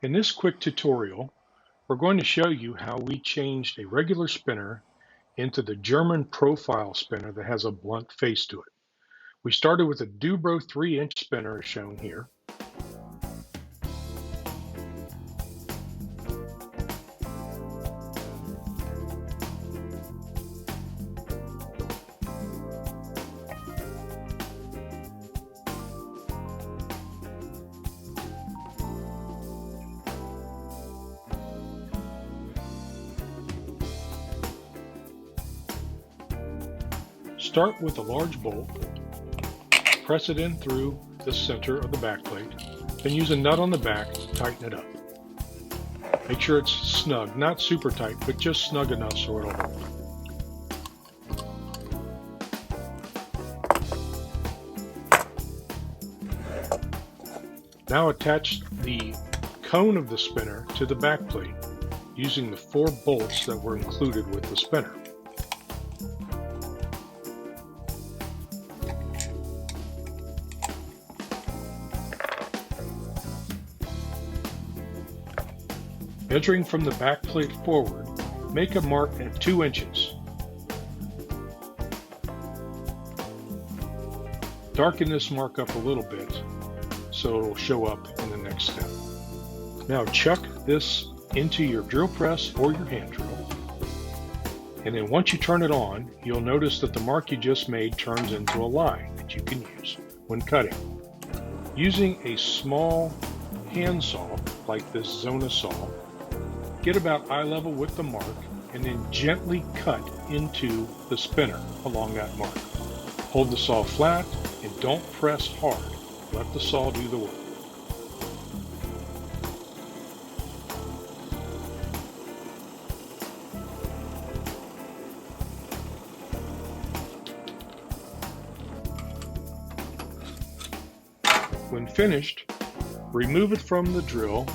In this quick tutorial, we're going to show you how we changed a regular spinner into the German profile spinner that has a blunt face to it. We started with a DuBro 3-inch spinner as shown here. Start with a large bolt, press it in through the center of the back plate, then use a nut on the back to tighten it up. Make sure it's snug, not super tight, but just snug enough so it'll hold. Now attach the cone of the spinner to the back plate using the 4 bolts that were included with the spinner. Measuring from the back plate forward, make a mark at 2 inches. Darken this mark up a little bit so it'll show up in the next step. Now chuck this into your drill press or your hand drill, and then once you turn it on, you'll notice that the mark you just made turns into a line that you can use when cutting. Using a small hand saw like this Zona saw, get about eye level with the mark and then gently cut into the spinner along that mark. Hold the saw flat and don't press hard. Let the saw do the work. When finished, remove it from the drill,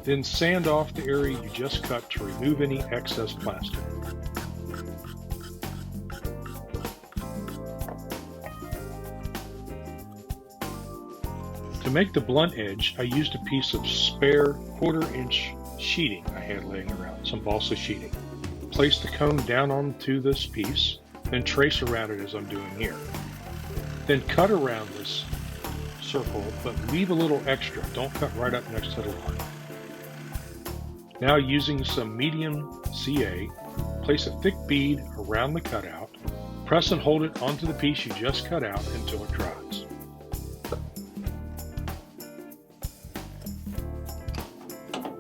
then sand off the area you just cut to remove any excess plastic. To make the blunt edge, I used a piece of spare 1/4-inch sheeting I had laying around, some balsa sheeting. Place the cone down onto this piece, then trace around it as I'm doing here. Then cut around this circle, but leave a little extra. Don't cut right up next to the line. Now using some medium CA, place a thick bead around the cutout, press and hold it onto the piece you just cut out until it dries.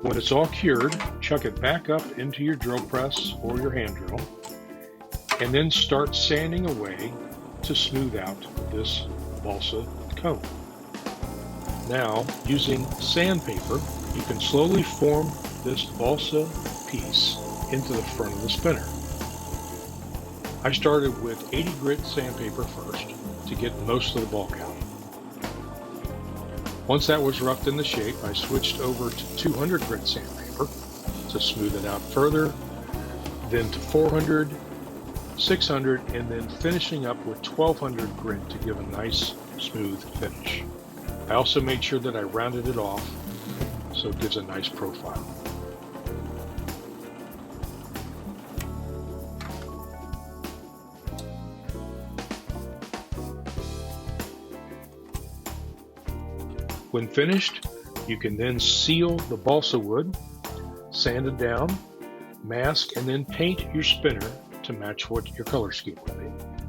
When it's all cured, chuck it back up into your drill press or your hand drill, and then start sanding away to smooth out this balsa cone. Now, using sandpaper, you can slowly form this balsa piece into the front of the spinner. I started with 80 grit sandpaper first to get most of the bulk out. Once that was roughed into shape, I switched over to 200 grit sandpaper to smooth it out further, then to 400, 600, and then finishing up with 1200 grit to give a nice smooth finish. I also made sure that I rounded it off so it gives a nice profile. When finished, you can then seal the balsa wood, sand it down, mask, and then paint your spinner to match what your color scheme would be.